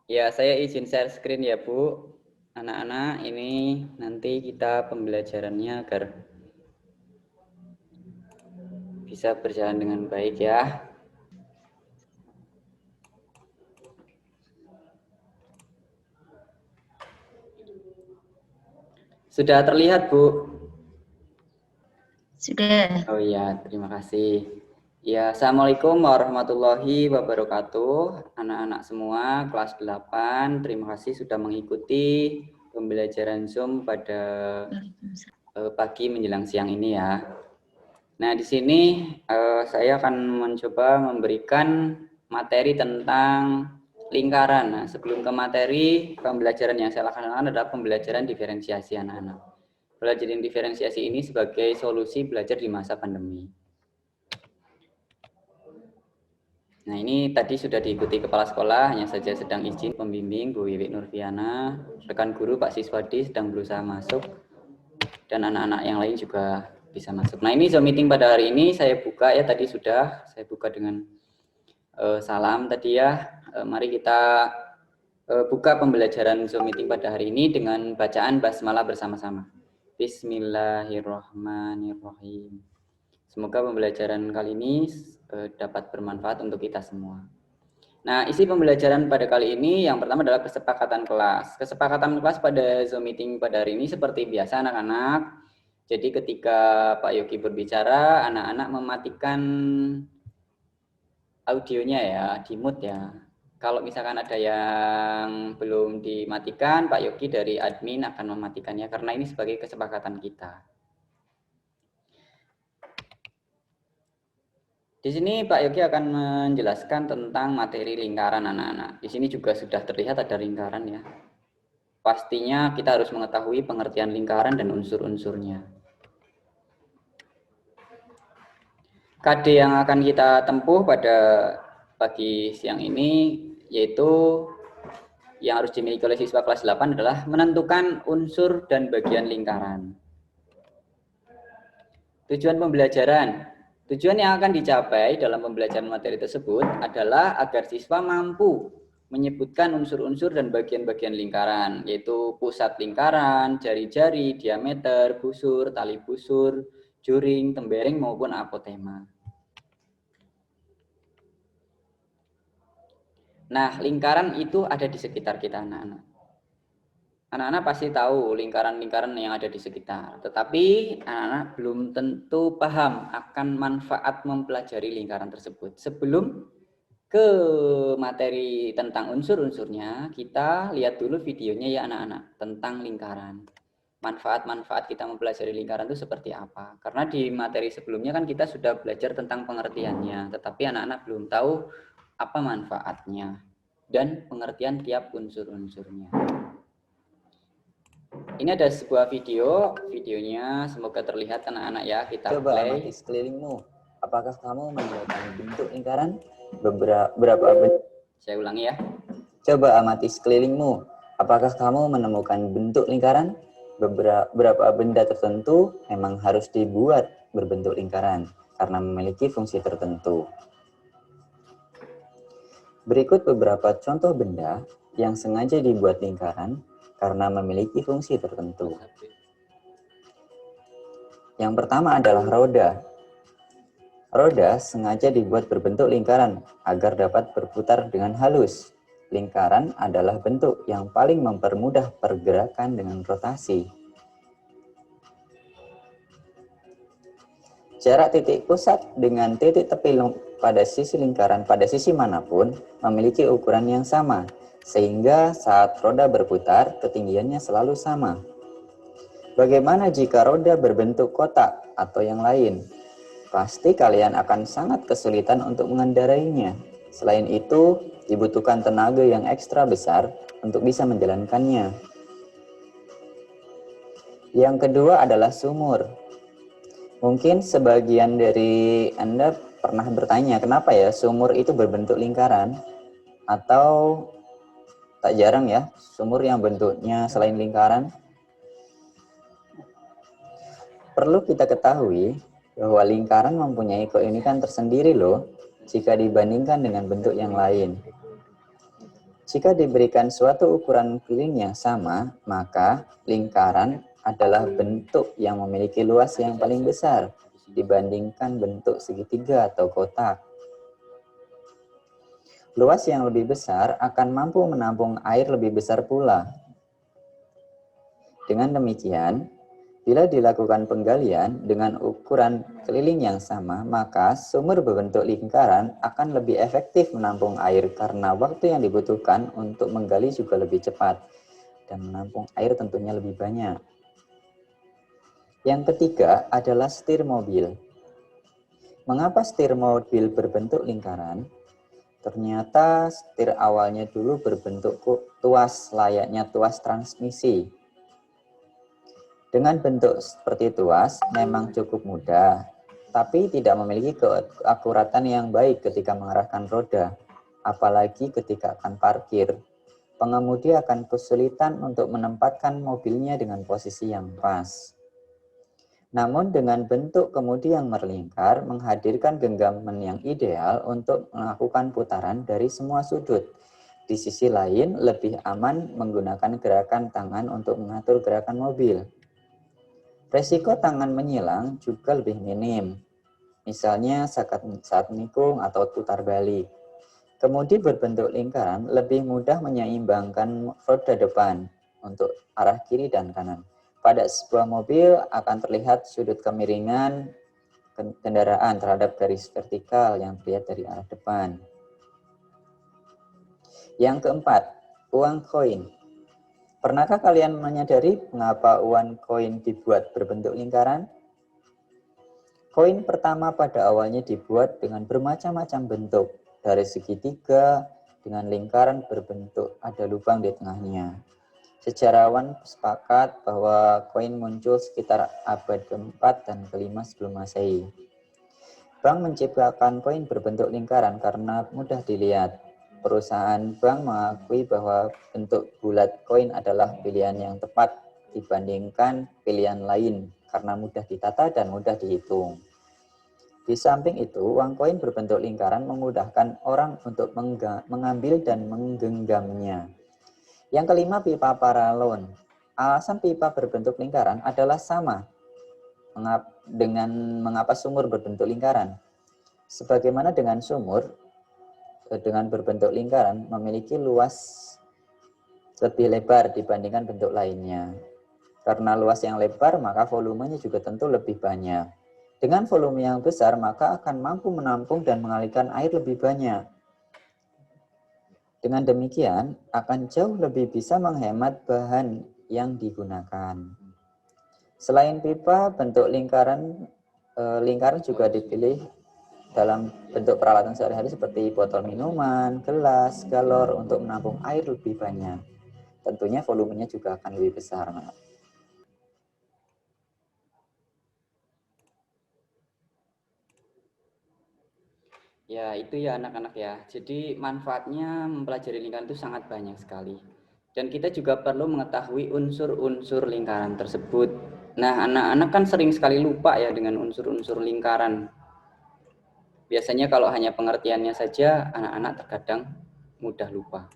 Ya, saya izin share screen ya, Bu. Anak-anak, ini nanti kita pembelajarannya agar bisa berjalan dengan baik ya. Sudah terlihat, Bu? Sudah. Oh iya, terima kasih. Ya, Assalamualaikum warahmatullahi wabarakatuh. Anak-anak semua, kelas 8, terima kasih sudah mengikuti pembelajaran Zoom pada pagi menjelang siang ini ya. Nah, di sini saya akan mencoba memberikan materi tentang lingkaran. Nah, sebelum ke materi, pembelajaran yang saya lakukan adalah pembelajaran diferensiasi anak-anak. Pembelajaran diferensiasi ini sebagai solusi belajar di masa pandemi. Nah, ini tadi sudah diikuti kepala sekolah, hanya saja sedang izin pembimbing Bu Wiwik Nurfiana, rekan guru Pak Siswadi sedang berusaha masuk, dan anak-anak yang lain juga bisa masuk. Nah, ini Zoom meeting pada hari ini saya buka ya, tadi sudah saya buka dengan salam tadi ya. Mari kita buka pembelajaran Zoom meeting pada hari ini dengan bacaan basmalah bersama-sama. Bismillahirrahmanirrahim. Semoga pembelajaran kali ini dapat bermanfaat untuk kita semua. Nah, isi pembelajaran pada kali ini yang pertama adalah kesepakatan kelas. Kesepakatan kelas pada Zoom meeting pada hari ini seperti biasa anak-anak. Jadi ketika Pak Yogi berbicara, anak-anak mematikan audionya ya, di mute ya. Kalau misalkan ada yang belum dimatikan, Pak Yogi dari admin akan mematikannya karena ini sebagai kesepakatan kita. Di sini Pak Yogi akan menjelaskan tentang materi lingkaran anak-anak. Di sini juga sudah terlihat ada lingkaran ya. Pastinya kita harus mengetahui pengertian lingkaran dan unsur-unsurnya. KD yang akan kita tempuh pada pagi siang ini yaitu yang harus dimiliki oleh siswa kelas 8 adalah menentukan unsur dan bagian lingkaran. Tujuan pembelajaran. Tujuan yang akan dicapai dalam pembelajaran materi tersebut adalah agar siswa mampu menyebutkan unsur-unsur dan bagian-bagian lingkaran, yaitu pusat lingkaran, jari-jari, diameter, busur, tali busur, juring, tembereng maupun apotema. Nah, lingkaran itu ada di sekitar kita anak-anak. Anak-anak pasti tahu lingkaran-lingkaran yang ada di sekitar, tetapi anak-anak belum tentu paham akan manfaat mempelajari lingkaran tersebut. Sebelum ke materi tentang unsur-unsurnya, kita lihat dulu videonya ya anak-anak tentang lingkaran. Manfaat-manfaat kita mempelajari lingkaran itu seperti apa? Karena di materi sebelumnya kan kita sudah belajar tentang pengertiannya, tetapi anak-anak belum tahu apa manfaatnya dan pengertian tiap unsur-unsurnya. Ini ada sebuah videonya semoga terlihat anak-anak ya, kita Coba play. amati sekelilingmu. Apakah kamu menemukan bentuk lingkaran? Berapa bentuk? Saya ulangi ya. Coba amati sekelilingmu. Apakah kamu menemukan bentuk lingkaran? Beberapa benda tertentu memang harus dibuat berbentuk lingkaran karena memiliki fungsi tertentu. Berikut beberapa contoh benda yang sengaja dibuat lingkaran karena memiliki fungsi tertentu. Yang pertama adalah roda. Roda sengaja dibuat berbentuk lingkaran agar dapat berputar dengan halus. Lingkaran adalah bentuk yang paling mempermudah pergerakan dengan rotasi. Jarak titik pusat dengan titik tepi pada sisi lingkaran pada sisi manapun memiliki ukuran yang sama, sehingga saat roda berputar, ketinggiannya selalu sama. Bagaimana jika roda berbentuk kotak atau yang lain? Pasti kalian akan sangat kesulitan untuk mengendarainya. Selain itu, dibutuhkan tenaga yang ekstra besar untuk bisa menjalankannya. Yang kedua adalah sumur. Mungkin sebagian dari Anda pernah bertanya, kenapa ya sumur itu berbentuk lingkaran? Atau tak jarang ya, sumur yang bentuknya selain lingkaran. Perlu kita ketahui bahwa lingkaran mempunyai keunikan tersendiri loh jika dibandingkan dengan bentuk yang lain. Jika diberikan suatu ukuran keliling yang sama, maka lingkaran adalah bentuk yang memiliki luas yang paling besar dibandingkan bentuk segitiga atau kotak. Luas yang lebih besar akan mampu menampung air lebih besar pula. Dengan demikian, bila dilakukan penggalian dengan ukuran keliling yang sama, maka sumur berbentuk lingkaran akan lebih efektif menampung air karena waktu yang dibutuhkan untuk menggali juga lebih cepat dan menampung air tentunya lebih banyak. Yang ketiga adalah setir mobil. Mengapa setir mobil berbentuk lingkaran? Ternyata setir awalnya dulu berbentuk tuas, layaknya tuas transmisi. Dengan bentuk seperti tuas memang cukup mudah, tapi tidak memiliki keakuratan yang baik ketika mengarahkan roda, apalagi ketika akan parkir. Pengemudi akan kesulitan untuk menempatkan mobilnya dengan posisi yang pas. Namun dengan bentuk kemudi yang melingkar menghadirkan genggaman yang ideal untuk melakukan putaran dari semua sudut. Di sisi lain, lebih aman menggunakan gerakan tangan untuk mengatur gerakan mobil. Resiko tangan menyilang juga lebih minim, misalnya saat menikung atau putar balik. Kemudi berbentuk lingkaran lebih mudah menyeimbangkan roda depan untuk arah kiri dan kanan. Pada sebuah mobil akan terlihat sudut kemiringan kendaraan terhadap garis vertikal yang terlihat dari arah depan. Yang keempat, uang koin. Pernahkah kalian menyadari mengapa uang koin dibuat berbentuk lingkaran? Koin pertama pada awalnya dibuat dengan bermacam-macam bentuk, dari segitiga dengan lingkaran berbentuk ada lubang di tengahnya. Sejarawan sepakat bahwa koin muncul sekitar abad ke-4 dan ke-5 sebelum Masehi. Bank menciptakan koin berbentuk lingkaran karena mudah dilihat. Perusahaan bank mengakui bahwa bentuk bulat koin adalah pilihan yang tepat dibandingkan pilihan lain karena mudah ditata dan mudah dihitung. Di samping itu, uang koin berbentuk lingkaran memudahkan orang untuk mengambil dan menggenggamnya. Yang kelima, pipa paralon. Alasan pipa berbentuk lingkaran adalah sama dengan mengapa sumur berbentuk lingkaran. Sebagaimana dengan sumur, dengan berbentuk lingkaran memiliki luas lebih lebar dibandingkan bentuk lainnya. Karena luas yang lebar, maka volumenya juga tentu lebih banyak. Dengan volume yang besar, maka akan mampu menampung dan mengalirkan air lebih banyak. Dengan demikian, akan jauh lebih bisa menghemat bahan yang digunakan. Selain pipa, bentuk lingkaran juga dipilih dalam bentuk peralatan sehari-hari seperti botol minuman, gelas, galon untuk menampung air lebih banyak. Tentunya volumenya juga akan lebih besar. Ya, itu ya anak-anak ya. Jadi manfaatnya mempelajari lingkaran itu sangat banyak sekali. Dan kita juga perlu mengetahui unsur-unsur lingkaran tersebut. Nah, anak-anak kan sering sekali lupa ya dengan unsur-unsur lingkaran. Biasanya kalau hanya pengertiannya saja, anak-anak terkadang mudah lupa.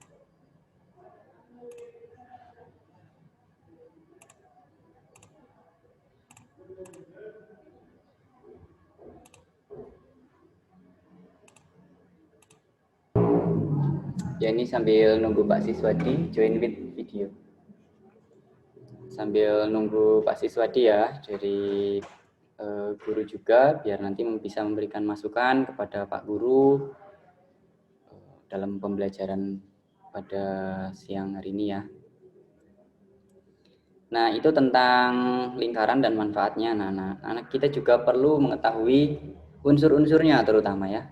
Ya, ini sambil nunggu Pak Siswadi join with video. Sambil nunggu Pak Siswadi ya, dari guru juga, biar nanti bisa memberikan masukan kepada Pak Guru dalam pembelajaran pada siang hari ini ya. Nah, itu tentang lingkaran dan manfaatnya. Nah, anak kita juga perlu mengetahui unsur-unsurnya terutama ya.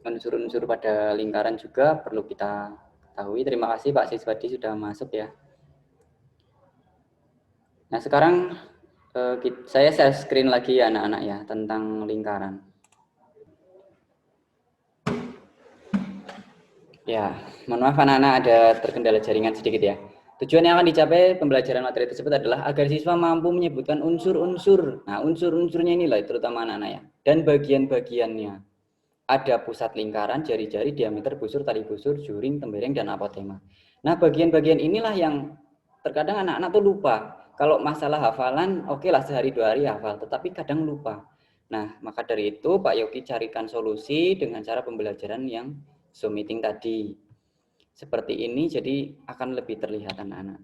Unsur-unsur pada lingkaran juga perlu kita ketahui. Terima kasih Pak Siswadi sudah masuk ya. Nah, sekarang saya share screen lagi ya anak-anak ya tentang lingkaran. Ya, mohon maaf anak-anak ada terkendala jaringan sedikit ya. Tujuan yang akan dicapai pembelajaran materi tersebut adalah agar siswa mampu menyebutkan unsur-unsur. Nah, unsur-unsurnya inilah terutama anak-anak ya, dan bagian-bagiannya. ada pusat lingkaran, jari-jari, diameter, busur, tali busur, juring, tembereng, dan apotema. Nah, bagian-bagian inilah yang terkadang anak-anak tuh lupa. Kalau masalah hafalan, oke lah sehari 2 hari hafal, tetapi kadang lupa. Nah, maka dari itu Pak Yogi carikan solusi dengan cara pembelajaran yang Zoom meeting tadi. Seperti ini, jadi akan lebih terlihat anak-anak.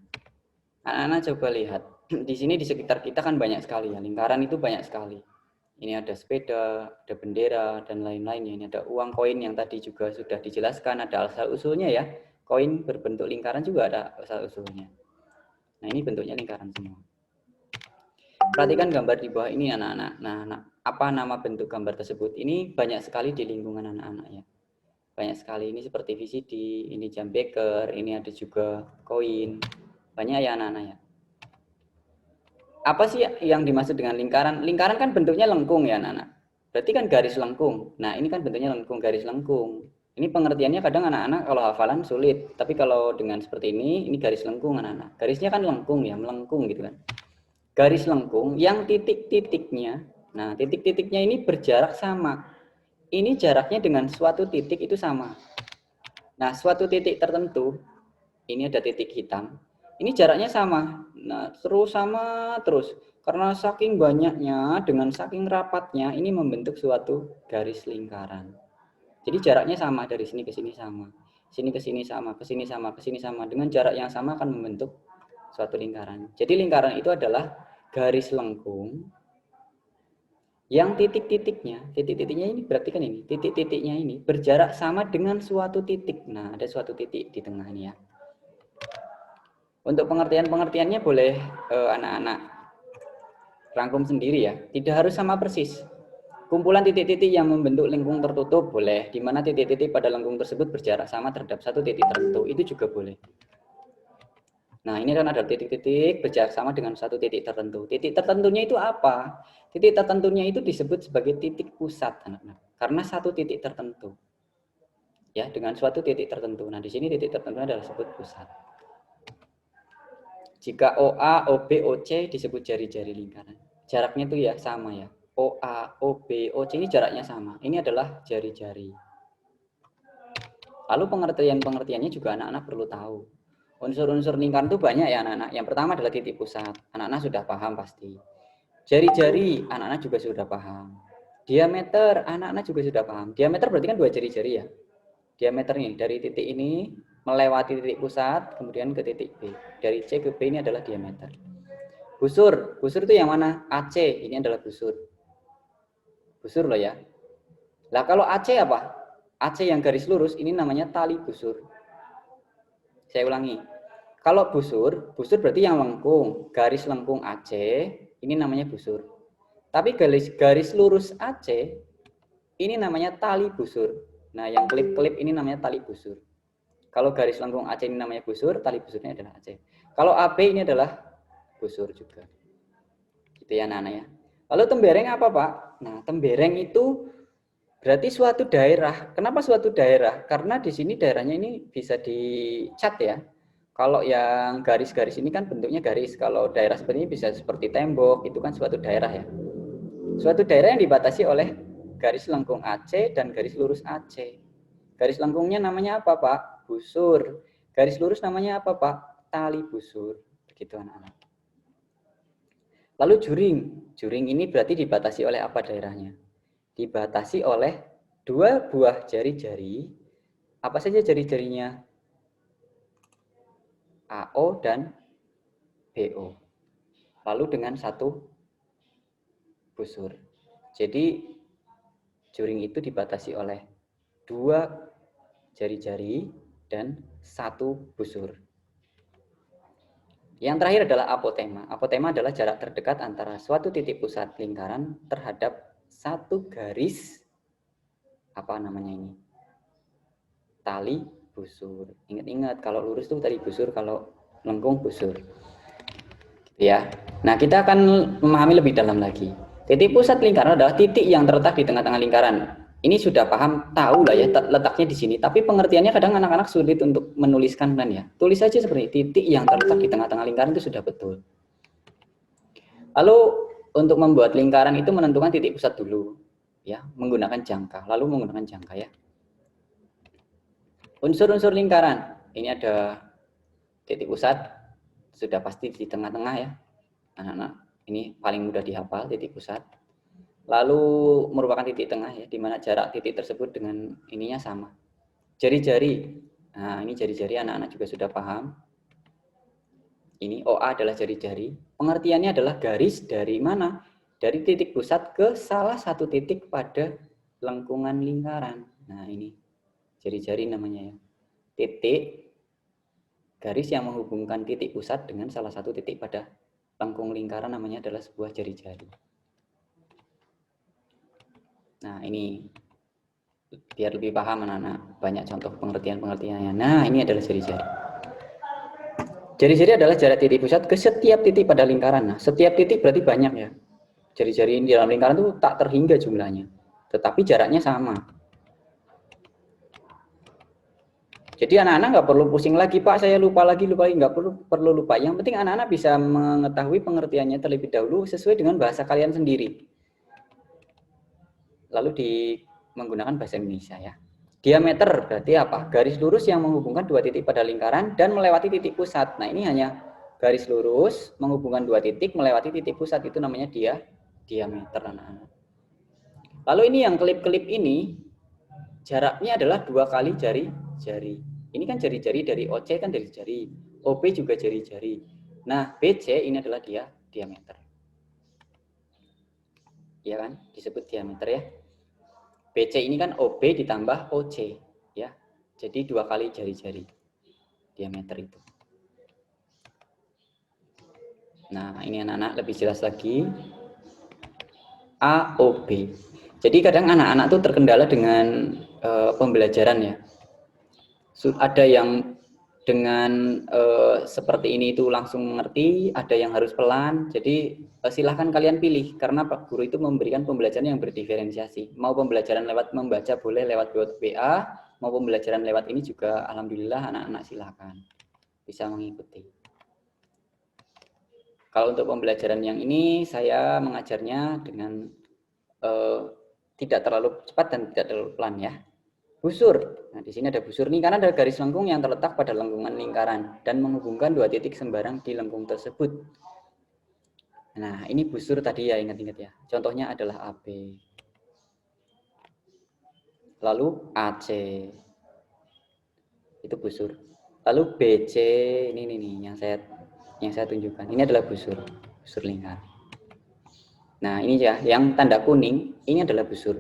Anak-anak coba lihat, di sini di sekitar kita kan banyak sekali ya, lingkaran itu banyak sekali. Ini ada sepeda, ada bendera, dan lain-lainnya. Ini ada uang koin yang tadi juga sudah dijelaskan, ada asal-usulnya ya. Koin berbentuk lingkaran juga ada asal-usulnya. Nah, ini bentuknya lingkaran semua. Perhatikan gambar di bawah ini anak-anak. Nah, apa nama bentuk gambar tersebut? Ini banyak sekali di lingkungan anak-anak ya. Banyak sekali, ini seperti VCD, ini jam beker, ini ada juga koin. Banyak ya anak-anak ya. Apa sih yang dimaksud dengan lingkaran? Lingkaran kan bentuknya lengkung ya anak-anak. Berarti kan garis lengkung. Nah, ini kan bentuknya lengkung, garis lengkung. Ini pengertiannya kadang anak-anak kalau hafalan sulit. Tapi kalau dengan seperti ini garis lengkung anak-anak. Garisnya kan lengkung ya, melengkung gitu kan. Garis lengkung yang titik-titiknya, nah titik-titiknya ini berjarak sama. Ini jaraknya dengan suatu titik itu sama. Nah, suatu titik tertentu, ini ada titik hitam, ini jaraknya sama. Nah, terus sama terus. Karena saking banyaknya, dengan saking rapatnya, ini membentuk suatu garis lingkaran. Jadi jaraknya sama, dari sini ke sini sama. Sini ke sini sama, ke sini sama, ke sini sama. Dengan jarak yang sama akan membentuk suatu lingkaran. Jadi lingkaran itu adalah garis lengkung yang titik-titiknya ini berarti kan ini, titik-titiknya ini berjarak sama dengan suatu titik. Nah, ada suatu titik di tengah ini ya. Untuk pengertiannya boleh anak-anak rangkum sendiri ya. Tidak harus sama persis. Kumpulan titik-titik yang membentuk lengkung tertutup boleh, di mana titik-titik pada lengkung tersebut berjarak sama terhadap satu titik tertentu, itu juga boleh. Nah, ini kan ada titik-titik berjarak sama dengan satu titik tertentu. Titik tertentunya itu apa? Titik tertentunya itu disebut sebagai titik pusat, anak-anak. Karena satu titik tertentu. Ya, dengan suatu titik tertentu. Nah, di sini titik tertentu adalah disebut pusat. Jika OA, OB, OC disebut jari-jari lingkaran. Jaraknya itu ya sama ya. OA, OB, OC ini jaraknya sama. Ini adalah jari-jari. Lalu pengertiannya juga anak-anak perlu tahu. Unsur-unsur lingkaran itu banyak ya anak-anak. Yang pertama adalah titik pusat. Anak-anak sudah paham pasti. Jari-jari, anak-anak juga sudah paham. Diameter, anak-anak juga sudah paham. Diameter berarti kan 2 jari-jari ya. Diameternya dari titik ini melewati titik pusat, kemudian ke titik B. Dari C ke B ini adalah diameter. Busur itu yang mana? AC, ini adalah busur. Busur loh ya. Lah kalau AC apa? AC yang garis lurus, ini namanya tali busur. Saya ulangi. Kalau busur berarti yang lengkung. Garis lengkung AC, ini namanya busur. Tapi garis lurus AC, ini namanya tali busur. Nah, yang kelip-kelip ini namanya tali busur. Kalau garis lengkung AC ini namanya busur, tali busurnya adalah AC. Kalau AB ini adalah busur juga. Gitu ya, Nana ya. Lalu tembereng apa, Pak? Nah, tembereng itu berarti suatu daerah. Kenapa suatu daerah? Karena di sini daerahnya ini bisa dicat ya. Kalau yang garis-garis ini kan bentuknya garis. Kalau daerah seperti ini bisa seperti tembok, itu kan suatu daerah ya. Suatu daerah yang dibatasi oleh garis lengkung AC dan garis lurus AC. Garis lengkungnya namanya apa, Pak? Busur. Garis lurus namanya apa, Pak? Tali busur. Begitu anak-anak. Lalu juring. Juring ini berarti dibatasi oleh apa daerahnya? Dibatasi oleh 2 buah jari-jari. Apa saja jari-jarinya? AO dan BO. Lalu dengan satu busur. Jadi juring itu dibatasi oleh 2 jari-jari dan 1 busur. Yang terakhir adalah apotema. Apotema adalah jarak terdekat antara suatu titik pusat lingkaran terhadap satu garis apa namanya ini? Tali busur. Ingat-ingat kalau lurus itu tali busur, kalau lengkung busur. Ya. Nah, kita akan memahami lebih dalam lagi. Titik pusat lingkaran adalah titik yang terletak di tengah-tengah lingkaran. Ini sudah paham, tahu lah ya letaknya di sini. Tapi pengertiannya kadang anak-anak sulit untuk menuliskan kan ya. Tulis saja seperti titik yang terletak di tengah-tengah lingkaran itu sudah betul. Lalu untuk membuat lingkaran itu menentukan titik pusat dulu. ya, menggunakan jangka. Lalu menggunakan jangka ya. Unsur-unsur lingkaran. Ini ada titik pusat, sudah pasti di tengah-tengah ya. Anak-anak, ini paling mudah dihafal titik pusat. Lalu merupakan titik tengah ya, di mana jarak titik tersebut dengan ininya sama. Jari-jari. Nah, ini jari-jari anak-anak juga sudah paham. Ini OA adalah jari-jari. Pengertiannya adalah garis dari mana? Dari titik pusat ke salah satu titik pada lengkungan lingkaran. Nah, ini jari-jari namanya ya. Titik garis yang menghubungkan titik pusat dengan salah satu titik pada lengkung lingkaran namanya adalah sebuah jari-jari. Nah, ini biar lebih paham anak-anak, banyak contoh pengertian-pengertiannya. Nah, ini adalah jari-jari. Jari-jari adalah jarak titik pusat ke setiap titik pada lingkaran. Nah, setiap titik berarti banyak ya. Jari-jari di dalam lingkaran itu tak terhingga jumlahnya, tetapi jaraknya sama. Jadi anak-anak nggak perlu pusing lagi, Pak, saya lupa lagi, nggak perlu lupa. Yang penting anak-anak bisa mengetahui pengertiannya terlebih dahulu sesuai dengan bahasa kalian sendiri. Lalu menggunakan bahasa Indonesia ya. Diameter berarti apa? Garis lurus yang menghubungkan dua titik pada lingkaran dan melewati titik pusat. Nah, ini hanya garis lurus menghubungkan dua titik melewati titik pusat, itu namanya diameter anak-anak. Lalu ini yang kelip-kelip ini jaraknya adalah 2 kali jari-jari. Ini kan jari-jari dari OC kan dari jari, OB juga jari-jari. Nah, BC ini adalah diameter. Ya kan? Disebut diameter ya. BC ini kan OB ditambah OC ya. Jadi 2 kali jari-jari diameter itu. Nah, ini anak-anak lebih jelas lagi. AOB. Jadi kadang anak-anak tuh terkendala dengan pembelajaran ya. Ada yang dengan seperti ini itu langsung mengerti, ada yang harus pelan. Jadi silahkan kalian pilih, karena Pak Guru itu memberikan pembelajaran yang berdiferensiasi. Mau pembelajaran lewat membaca boleh, lewat WA, mau pembelajaran lewat ini juga alhamdulillah anak-anak silahkan bisa mengikuti. Kalau untuk pembelajaran yang ini saya mengajarnya dengan tidak terlalu cepat dan tidak terlalu pelan ya. Busur. Nah, di sini ada busur nih karena ada garis lengkung yang terletak pada lengkungan lingkaran dan menghubungkan dua titik sembarang di lengkung tersebut. Nah, ini busur tadi ya, ingat-ingat ya. Contohnya adalah AB. Lalu AC. Itu busur. Lalu BC ini nih yang saya tunjukkan. Ini adalah busur lingkar. Nah, ini ya, yang tanda kuning ini adalah busur.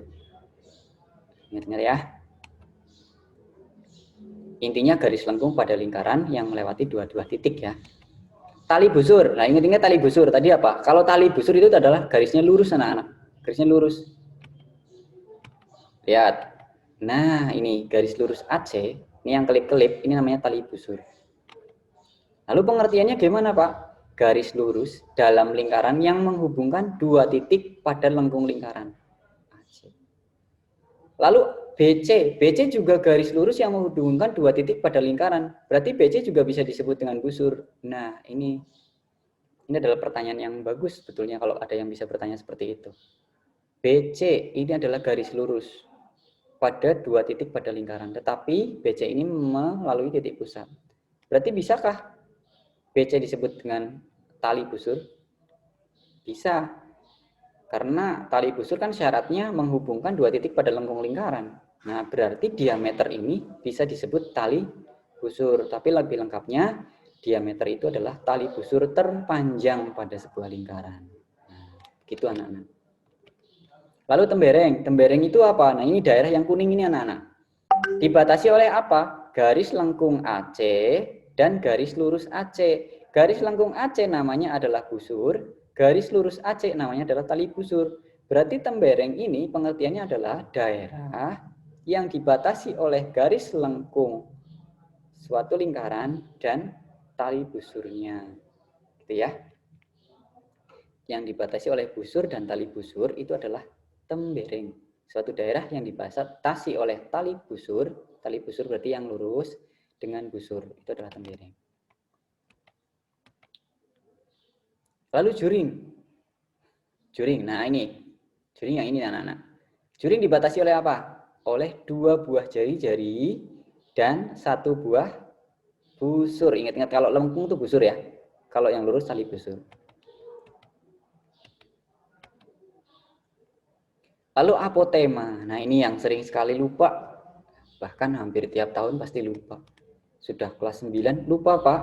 Ingat-ingat ya. Intinya garis lengkung pada lingkaran yang melewati dua titik ya. Tali busur. Nah, ingat-ingat tali busur tadi apa? Kalau tali busur itu adalah garisnya lurus anak-anak. Garisnya lurus. Lihat. Nah, ini garis lurus AC. Ini yang kelip-kelip, ini namanya tali busur. Lalu pengertiannya gimana, Pak? Garis lurus dalam lingkaran yang menghubungkan dua titik pada lengkung lingkaran. Lalu BC juga garis lurus yang menghubungkan dua titik pada lingkaran. Berarti BC juga bisa disebut dengan busur. Nah, ini adalah pertanyaan yang bagus sebetulnya kalau ada yang bisa bertanya seperti itu. BC ini adalah garis lurus pada dua titik pada lingkaran. Tetapi BC ini melalui titik pusat. Berarti bisakah BC disebut dengan tali busur? Bisa. Karena tali busur kan syaratnya menghubungkan dua titik pada lengkung lingkaran. Nah, berarti diameter ini bisa disebut tali busur. Tapi lebih lengkapnya, diameter itu adalah tali busur terpanjang pada sebuah lingkaran. Nah, gitu anak-anak. Lalu tembereng. Tembereng itu apa? Nah, ini daerah yang kuning ini anak-anak. Dibatasi oleh apa? Garis lengkung AC dan garis lurus AC. Garis lengkung AC namanya adalah busur. Garis lurus AC namanya adalah tali busur. Berarti tembereng ini pengertiannya adalah daerah yang dibatasi oleh garis lengkung suatu lingkaran dan tali busurnya. Gitu ya. Yang dibatasi oleh busur dan tali busur itu adalah tembereng. Suatu daerah yang dibatasi oleh tali busur berarti yang lurus dengan busur, itu adalah tembereng. Lalu juring. Juring, nah ini. Juring yang ini anak-anak. Juring dibatasi oleh apa? Oleh 2 buah jari-jari dan 1 buah busur. Ingat-ingat kalau lengkung itu busur ya. Kalau yang lurus tali busur. Lalu apotema. Nah, ini yang sering sekali lupa. Bahkan hampir tiap tahun pasti lupa. Sudah kelas 9 lupa, Pak.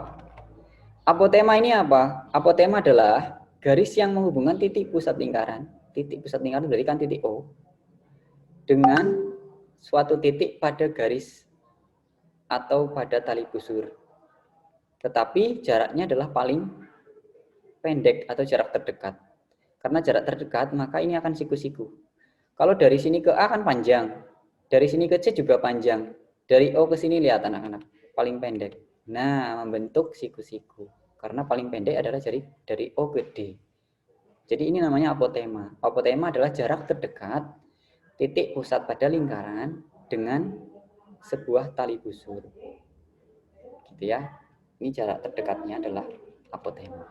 Apotema ini apa? Apotema adalah garis yang menghubungkan titik pusat lingkaran. Titik pusat lingkaran berarti kan titik O. Dengan suatu titik pada garis atau pada tali busur. Tetapi jaraknya adalah paling pendek atau jarak terdekat. Karena jarak terdekat, maka ini akan siku-siku. Kalau dari sini ke A kan panjang. Dari sini ke C juga panjang. Dari O ke sini lihat anak-anak, paling pendek. Nah, membentuk siku-siku. Karena paling pendek adalah dari O ke D. Jadi ini namanya apotema. Apotema adalah jarak terdekat titik pusat pada lingkaran dengan sebuah tali busur. Gitu ya. Ini jarak terdekatnya adalah apotema.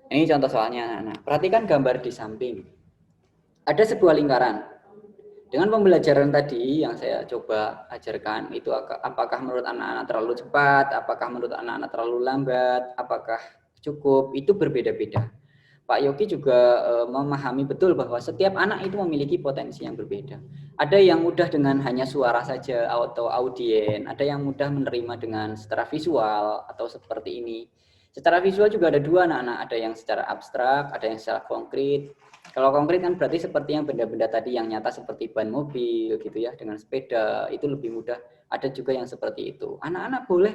Ini contoh soalnya anak-anak. Perhatikan gambar di samping. Ada sebuah lingkaran. Dengan pembelajaran tadi yang saya coba ajarkan, itu apakah menurut anak-anak terlalu cepat, apakah menurut anak-anak terlalu lambat, apakah cukup, itu berbeda-beda. Pak Yogi juga memahami betul bahwa setiap anak itu memiliki potensi yang berbeda. Ada yang mudah dengan hanya suara saja atau audien, ada yang mudah menerima dengan secara visual atau seperti ini. Secara visual juga ada dua anak-anak, ada yang secara abstrak, ada yang secara konkret. Kalau konkret kan berarti seperti yang benda-benda tadi yang nyata seperti ban mobil gitu ya, dengan sepeda, itu lebih mudah. Ada juga yang seperti itu. Anak-anak boleh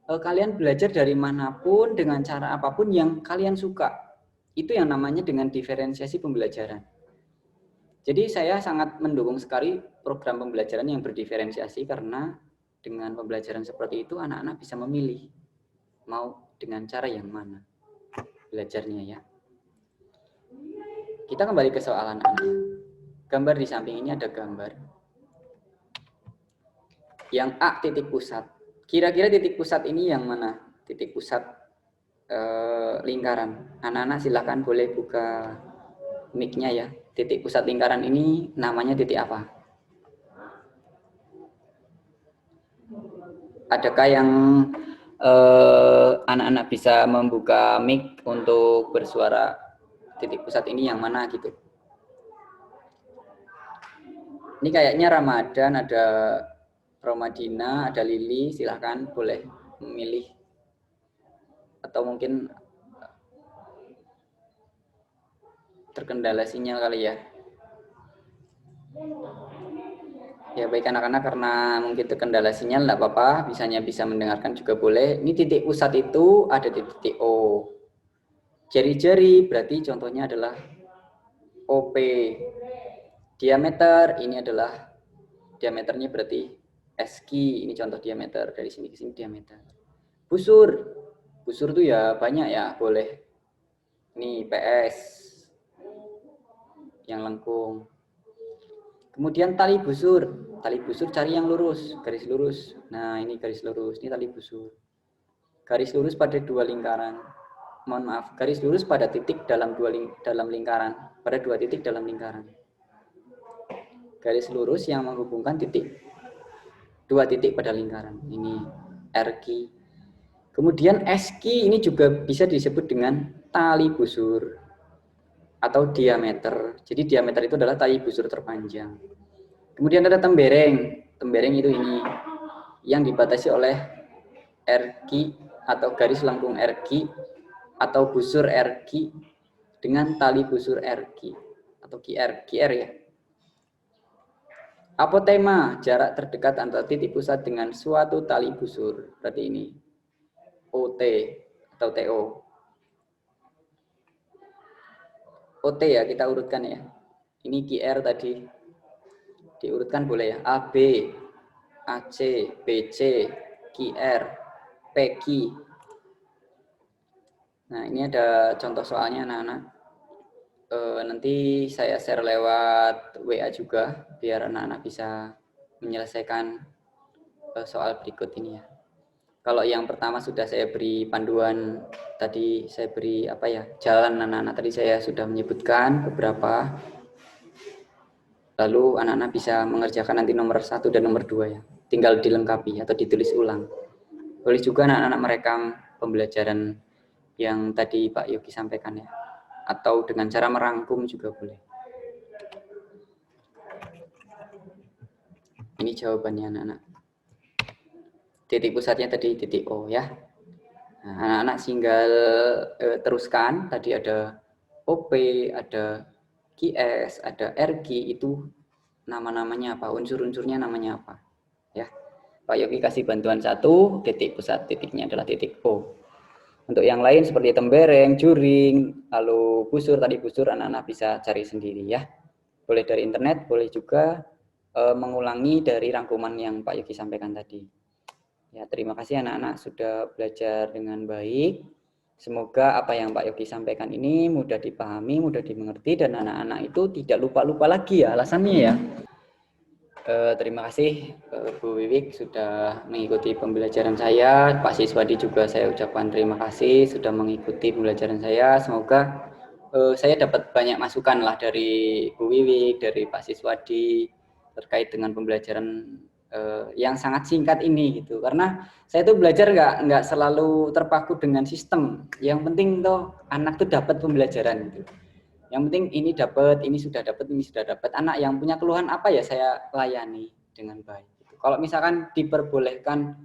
kalian belajar dari manapun dengan cara apapun yang kalian suka. Itu yang namanya dengan diferensiasi pembelajaran. Jadi saya sangat mendukung sekali program pembelajaran yang berdiferensiasi karena dengan pembelajaran seperti itu anak-anak bisa memilih mau dengan cara yang mana belajarnya ya. Kita kembali ke soal anak-anak. Gambar di samping ini ada gambar. Yang A titik pusat. Kira-kira titik pusat ini yang mana? Titik pusat lingkaran. Anak-anak silakan boleh buka mic-nya ya. Titik pusat lingkaran ini namanya titik apa? Adakah yang anak-anak bisa membuka mic untuk bersuara titik pusat ini yang mana gitu? Ini kayaknya Ramadan, ada Romadina, ada Lili, silahkan boleh memilih. Atau mungkin terkendala sinyal kali ya. Ya baik anak-anak, karena mungkin terkendala sinyal enggak apa-apa, bisanya bisa mendengarkan juga boleh. Ini titik pusat itu ada di titik O. Jari-jari berarti contohnya adalah OP. Diameter ini adalah diameternya berarti SQ, ini contoh diameter dari sini ke sini diameter. Busur tuh ya banyak ya, boleh. Ini PS yang lengkung. Kemudian tali busur cari yang lurus, garis lurus. Nah ini garis lurus, ini tali busur. Garis lurus pada dua lingkaran. Mohon maaf, garis lurus pada titik dalam lingkaran, pada dua titik dalam lingkaran. Garis lurus yang menghubungkan dua titik pada lingkaran. Ini RQ. Kemudian SQ ini juga bisa disebut dengan tali busur atau diameter. Jadi diameter itu adalah tali busur terpanjang. Kemudian ada tembereng. Tembereng itu ini yang dibatasi oleh RQ atau garis lengkung RQ atau busur RQ dengan tali busur RQ atau QR ya. Apotema, jarak terdekat antara titik pusat dengan suatu tali busur. Berarti ini OT atau TO. OT ya, kita urutkan ya. Ini QR tadi. Diurutkan boleh ya. AB, AC, BC, QR, PQ. Nah, ini ada contoh soalnya anak-anak. Nanti saya share lewat WA juga biar anak-anak bisa menyelesaikan soal berikut ini ya. Kalau yang pertama sudah saya beri panduan, tadi saya beri apa ya, jalan anak-anak, tadi saya sudah menyebutkan beberapa. Lalu anak-anak bisa mengerjakan nanti nomor 1 dan nomor 2 ya. Tinggal dilengkapi atau ditulis ulang. Boleh juga anak-anak merekam pembelajaran yang tadi Pak Yogi sampaikan ya. Atau dengan cara merangkum juga boleh. Ini jawabannya anak-anak. Titik pusatnya tadi titik O ya. Nah, anak-anak tinggal teruskan. Tadi ada OP, ada QS, ada RG, itu nama-namanya apa, unsur-unsurnya namanya apa ya. Pak Yogi kasih bantuan 1, titik pusat titiknya adalah titik O. Untuk yang lain seperti tembereng, juring, lalu busur, tadi busur anak-anak bisa cari sendiri ya. Boleh dari internet, boleh juga mengulangi dari rangkuman yang Pak Yogi sampaikan tadi. Ya, terima kasih anak-anak sudah belajar dengan baik. Semoga apa yang Pak Yogi sampaikan ini mudah dipahami, mudah dimengerti, dan anak-anak itu tidak lupa-lupa lagi ya alasannya ya. Terima kasih Bu Wiwik sudah mengikuti pembelajaran saya. Pak Siswadi juga saya ucapkan terima kasih sudah mengikuti pembelajaran saya. Semoga saya dapat banyak masukan lah dari Bu Wiwik, dari Pak Siswadi terkait dengan pembelajaran yang sangat singkat ini gitu. Karena saya tuh belajar nggak selalu terpaku dengan sistem. Yang penting tuh anak tuh dapat pembelajaran gitu. Yang penting ini dapat, ini sudah dapat, ini sudah dapat. Anak yang punya keluhan apa ya saya layani dengan baik. Kalau misalkan diperbolehkan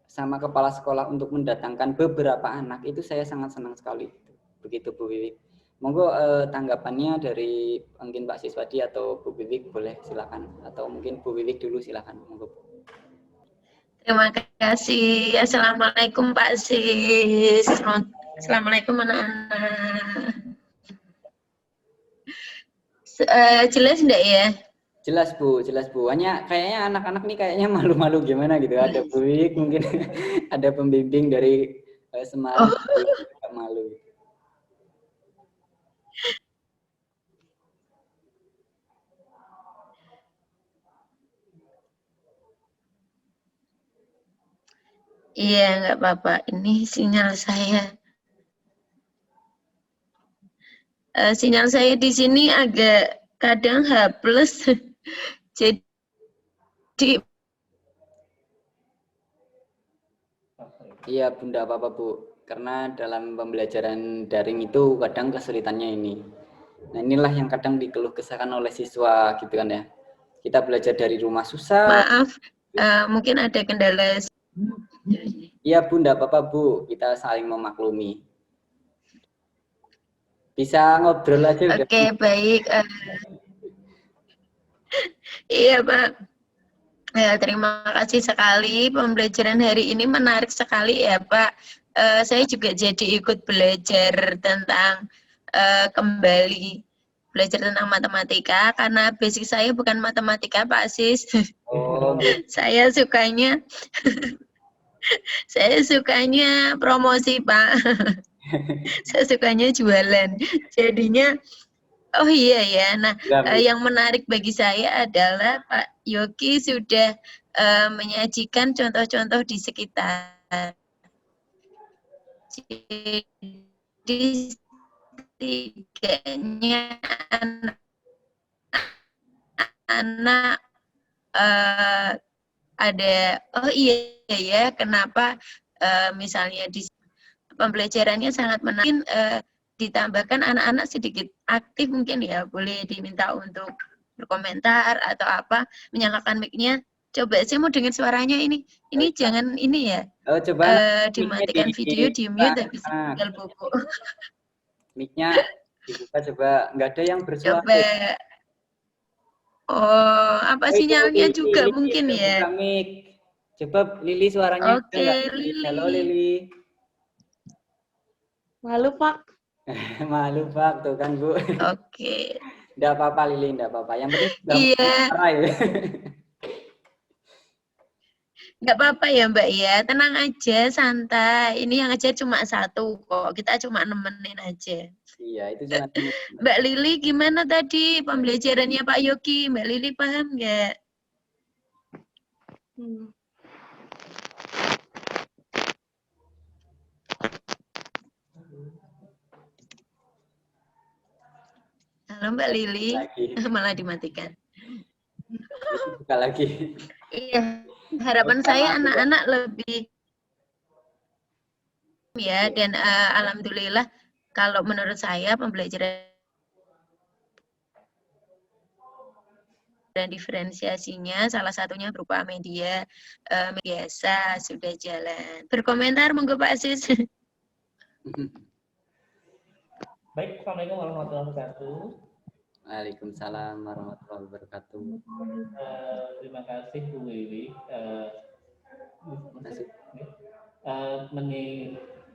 sama kepala sekolah untuk mendatangkan beberapa anak, itu saya sangat senang sekali. Begitu Bu Wiwik. Monggo tanggapannya dari mungkin Pak Siswadi atau Bu Wiwik boleh silakan, atau mungkin Bu Wiwik dulu silakan. Monggo. Terima kasih. Assalamualaikum Pak Sis. Assalamualaikum anak-anak. Jelas enggak ya? Jelas Bu. Hanya kayaknya anak-anak nih kayaknya malu-malu gimana gitu. Ada Bu Wiwik mungkin ada pembimbing dari Semarang, agak malu. Iya, nggak apa-apa. Ini sinyal saya. Sinyal saya di sini agak kadang H+. Jadi Iya Bunda, apa-apa Bu. Karena dalam pembelajaran daring itu kadang kesulitannya ini. Nah inilah yang kadang dikeluh kesahkan oleh siswa gitu kan ya. Kita belajar dari rumah susah. maaf, mungkin ada kendala. Iya Bunda, apa-apa Bu. Kita saling memaklumi. Bisa ngobrol aja udah. Oke, baik. Iya Pak. Terima kasih sekali, pembelajaran hari ini menarik sekali ya Pak. Saya juga jadi ikut belajar tentang kembali belajar tentang matematika karena basic saya bukan matematika Pak Sis. Oh, saya sukanya promosi Pak. Saya sukanya jualan. Jadinya oh iya ya. Nah, yang menarik bagi saya adalah Pak Yogi sudah menyajikan contoh-contoh di sekitar. Jadi setidaknya anak ada oh iya ya kenapa misalnya di pembelajarannya sangat menarik. Ditambahkan anak-anak sedikit aktif mungkin ya, boleh diminta untuk berkomentar atau apa, menyalakan mic-nya. Coba saya mau dengar suaranya ini jangan ini ya. Coba dimatikan video, di mute habis tinggal buku. Mic-nya dibuka coba, nggak ada yang bersuara. Coba. Oh, apa sinyalnya juga Lili, mungkin ya. Buka mic. Coba Lili suaranya. Oke, Lili. Halo Lili. Malu Pak. Malu Pak, tuh kan Bu. Oke. Nggak apa-apa Lili, nggak apa-apa. Yang penting iya. Ya. Nggak apa-apa ya Mbak ya, tenang aja, santai. Ini yang aja cuma 1 kok, kita cuma nemenin aja. Iya, itu cuma Mbak Lili gimana tadi pembelajarannya Pak Yogi? Mbak Lili paham nggak? Halo Mbak Lili, malah dimatikan. buka lagi. Iya, harapan Bukan saya masuk, Pak. anak-anak lebih ya, dan alhamdulillah kalau menurut saya pembelajaran dan diferensiasinya salah satunya berupa media biasa sudah jalan. Berkomentar monggo Pak Sis. Baik, Assalamualaikum warahmatullahi wabarakatuh. Waalaikumsalam warahmatullahi wabarakatuh. Terima kasih Bu Wiwi. Masuk.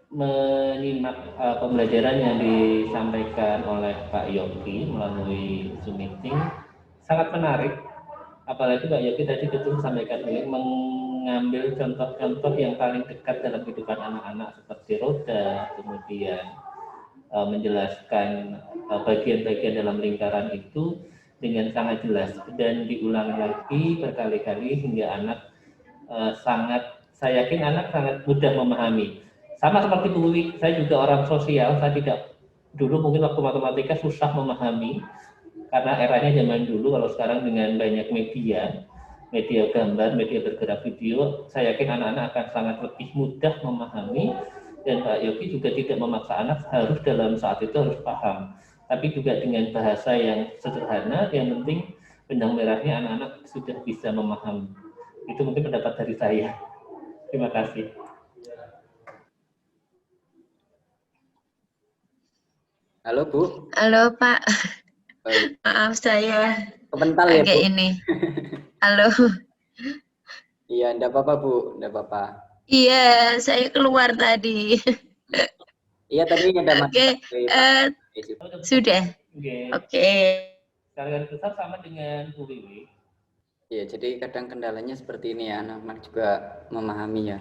Menyimak pembelajaran yang disampaikan oleh Pak Yogi melalui Zoom meeting sangat menarik. Apalagi Pak Yogi tadi betul sampaikan mengambil contoh-contoh yang paling dekat dalam kehidupan anak-anak seperti roda, kemudian menjelaskan bagian-bagian dalam lingkaran itu dengan sangat jelas dan diulang lagi berkali-kali hingga anak saya yakin anak sangat mudah memahami. Sama seperti Bu Wiwi, saya juga orang sosial, saya tidak dulu mungkin waktu matematika susah memahami karena eranya zaman dulu. Kalau sekarang dengan banyak media gambar, media bergerak video, saya yakin anak-anak akan sangat lebih mudah memahami. Dan Pak Yogi juga tidak memaksa anak harus dalam saat itu harus paham, tapi juga dengan bahasa yang sederhana, yang penting benang merahnya anak-anak sudah bisa memahami. Itu mungkin pendapat dari saya. Terima kasih. Halo Bu. Halo Pak. Oh, Maaf saya kepental ya agak Bu. ini. Halo. Iya, enggak apa-apa Bu, enggak apa-apa. Iya, saya keluar tadi. Iya, tadi ada Oke, sudah. Oke. Sekalian besar sama dengan Bu Wiwi. Iya, jadi kadang kendalanya seperti ini ya, anak-anak juga memahami ya.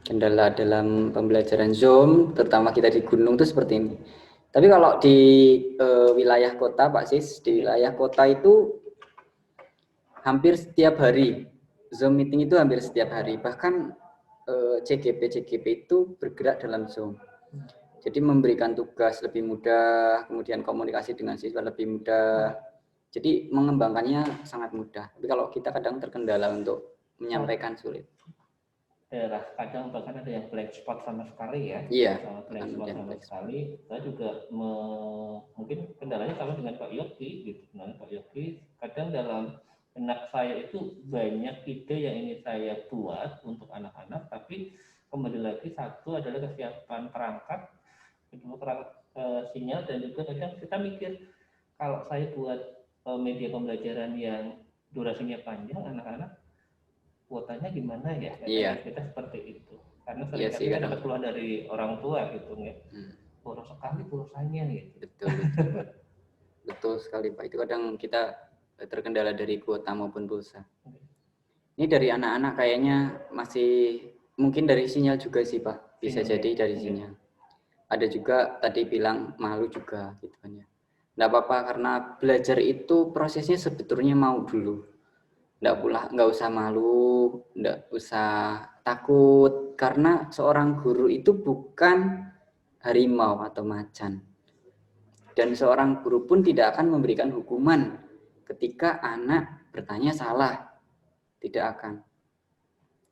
Kendala dalam pembelajaran Zoom, terutama kita di gunung itu seperti ini. Tapi kalau di wilayah kota, Pak Sis, di wilayah kota itu hampir setiap hari Zoom meeting itu hampir setiap hari. Bahkan CGP itu bergerak dalam Zoom. Jadi memberikan tugas lebih mudah, kemudian komunikasi dengan siswa lebih mudah. Jadi mengembangkannya sangat mudah. Tapi kalau kita kadang terkendala untuk menyampaikan sulit. Daerah kadang bahkan ada yang blank spot sama sekali ya. Iya. Blank spot sama sekali. Saya juga mungkin kendalanya sama dengan Pak Yogi gitu. Nah, Pak Yogi kadang dalam benak saya itu banyak ide yang ingin saya buat untuk anak-anak, tapi kembali lagi satu adalah kesiapan perangkat, kedua perangkat sinyal, dan juga kadang kita mikir kalau saya buat media pembelajaran yang durasinya panjang, anak-anak kuotanya gimana ya? Iya. Kita seperti itu. Karena seringkali Iya sih, kita dapat keluhan dari orang tua gitu ya. Boros sekali pulsanya gitu. Betul. Betul sekali Pak. Itu kadang kita terkendala dari kuota maupun pulsa. Ini dari anak-anak kayaknya masih mungkin dari sinyal juga sih Pak. Bisa jadi dari sinyal. Ada juga tadi bilang malu juga gitu kan ya. Enggak apa-apa karena belajar itu prosesnya sebetulnya mau dulu. Enggak usah malu, enggak usah takut karena seorang guru itu bukan harimau atau macan. Dan seorang guru pun tidak akan memberikan hukuman ketika anak bertanya salah. Tidak akan.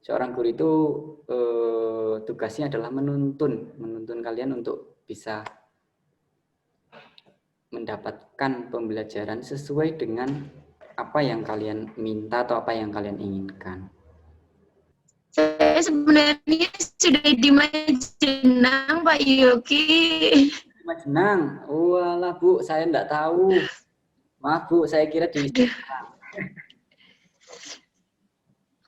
Seorang guru itu tugasnya adalah menuntun kalian untuk bisa mendapatkan pembelajaran sesuai dengan apa yang kalian minta atau apa yang kalian inginkan. Saya sebenarnya sudah di Majenang, Pak Yogi. Majenang, walah Bu, saya enggak tahu. Maaf Bu, saya kira di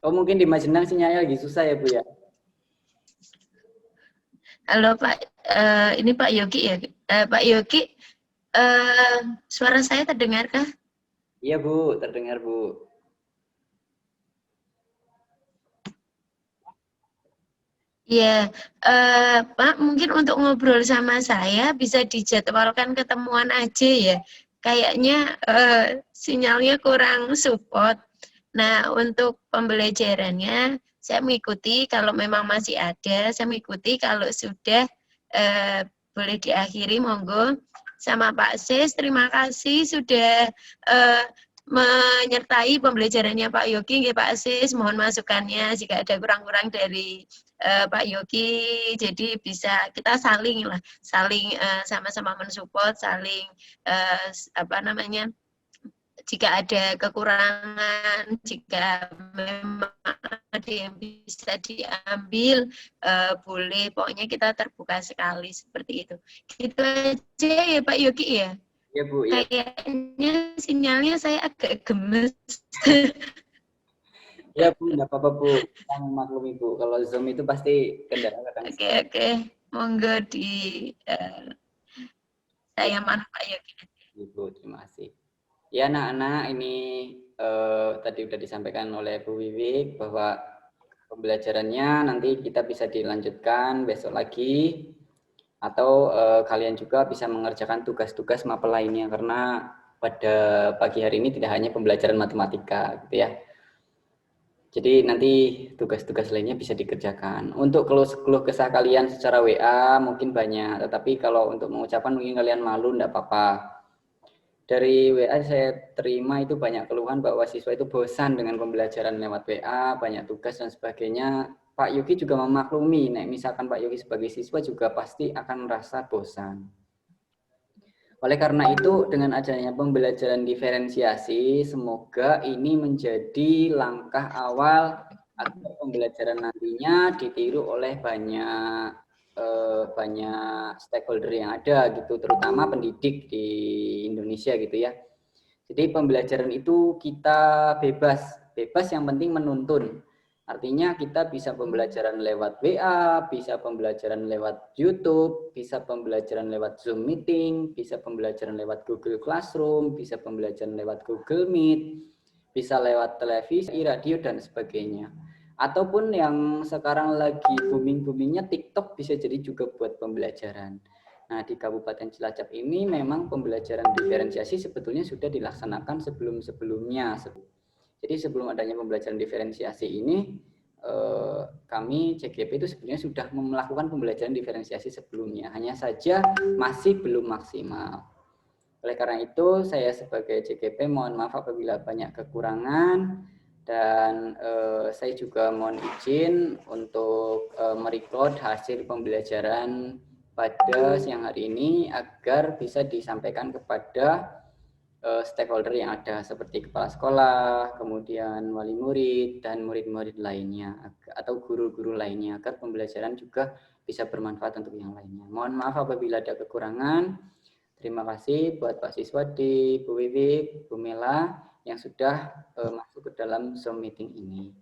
Oh mungkin di Majenang sinyalnya lagi susah ya Bu ya. Halo Pak, ini Pak Yogi ya. Pak Yogi, suara saya terdengarkah? Iya Bu, terdengar Bu. Iya, Pak, mungkin untuk ngobrol sama saya bisa dijadwalkan ketemuan aja ya. Kayaknya sinyalnya kurang support. Nah, untuk pembelajarannya saya mengikuti kalau memang masih ada, saya mengikuti kalau sudah boleh diakhiri, monggo. Sama Pak Sis, terima kasih sudah menyertai pembelajarannya Pak Yogi, nggih Pak Asis, mohon masukannya jika ada kurang-kurang dari Pak Yogi, jadi bisa kita saling sama-sama mensupport, saling jika ada kekurangan, jika memang ada yang bisa diambil, boleh, pokoknya kita terbuka sekali seperti itu. Gitu aja ya Pak Yogi ya. Ya Bu, ya. Kayaknya sinyalnya saya agak gemes. Ya Bu, nggak apa-apa Bu. Kita memaklumi Bu. Kalau Zoom itu pasti kendala kadang. Oke. Monggo saya mana Pak Yogi. Ibu, terima kasih. Ya anak-anak, ini tadi sudah disampaikan oleh Bu Wiwik bahwa pembelajarannya nanti kita bisa dilanjutkan besok lagi, atau kalian juga bisa mengerjakan tugas-tugas mapel lainnya, karena pada pagi hari ini tidak hanya pembelajaran matematika gitu ya. Jadi nanti tugas-tugas lainnya bisa dikerjakan. Untuk keluh kesah kalian secara WA mungkin banyak, tetapi kalau untuk mengucapkan mungkin kalian malu, enggak apa-apa. Dari WA saya terima itu banyak keluhan bahwa siswa itu bosan dengan pembelajaran lewat WA, banyak tugas dan sebagainya. Pak Yogi juga memaklumi, misalkan Pak Yogi sebagai siswa juga pasti akan merasa bosan. Oleh karena itu, dengan adanya pembelajaran diferensiasi, semoga ini menjadi langkah awal agar pembelajaran nantinya ditiru oleh banyak stakeholder yang ada gitu, terutama pendidik di Indonesia gitu ya. Jadi pembelajaran itu kita bebas yang penting menuntun. Artinya kita bisa pembelajaran lewat WA, bisa pembelajaran lewat YouTube, bisa pembelajaran lewat Zoom meeting, bisa pembelajaran lewat Google Classroom, bisa pembelajaran lewat Google Meet, bisa lewat televisi, radio dan sebagainya. Ataupun yang sekarang lagi booming-boomingnya TikTok bisa jadi juga buat pembelajaran. Nah, di Kabupaten Cilacap ini memang pembelajaran diferensiasi sebetulnya sudah dilaksanakan sebelum-sebelumnya. Jadi sebelum adanya pembelajaran diferensiasi ini, kami CGP itu sebenarnya sudah melakukan pembelajaran diferensiasi sebelumnya. Hanya saja masih belum maksimal. Oleh karena itu, saya sebagai CGP mohon maaf apabila banyak kekurangan, dan saya juga mohon izin untuk merecord hasil pembelajaran pada siang hari ini agar bisa disampaikan kepada stakeholder yang ada seperti kepala sekolah, kemudian wali murid dan murid-murid lainnya atau guru-guru lainnya agar pembelajaran juga bisa bermanfaat untuk yang lainnya. Mohon maaf apabila ada kekurangan. Terima kasih buat Pak Siswadi, Bu Wiwik, Bu Mela yang sudah masuk ke dalam Zoom meeting ini.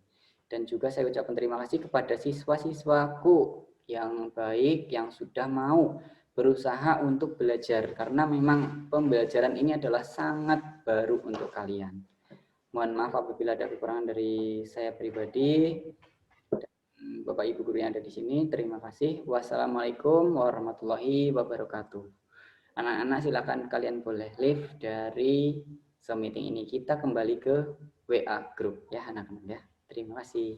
Dan juga saya ucapkan terima kasih kepada siswa-siswaku yang baik yang sudah mau berusaha untuk belajar, karena memang pembelajaran ini adalah sangat baru untuk kalian. Mohon maaf apabila ada kekurangan dari saya pribadi. Bapak Ibu guru yang ada di sini, terima kasih. Wassalamualaikum warahmatullahi wabarakatuh. Anak-anak silakan kalian boleh leave dari Zoom meeting ini. Kita kembali ke WA group ya anak-anak ya. Terima kasih.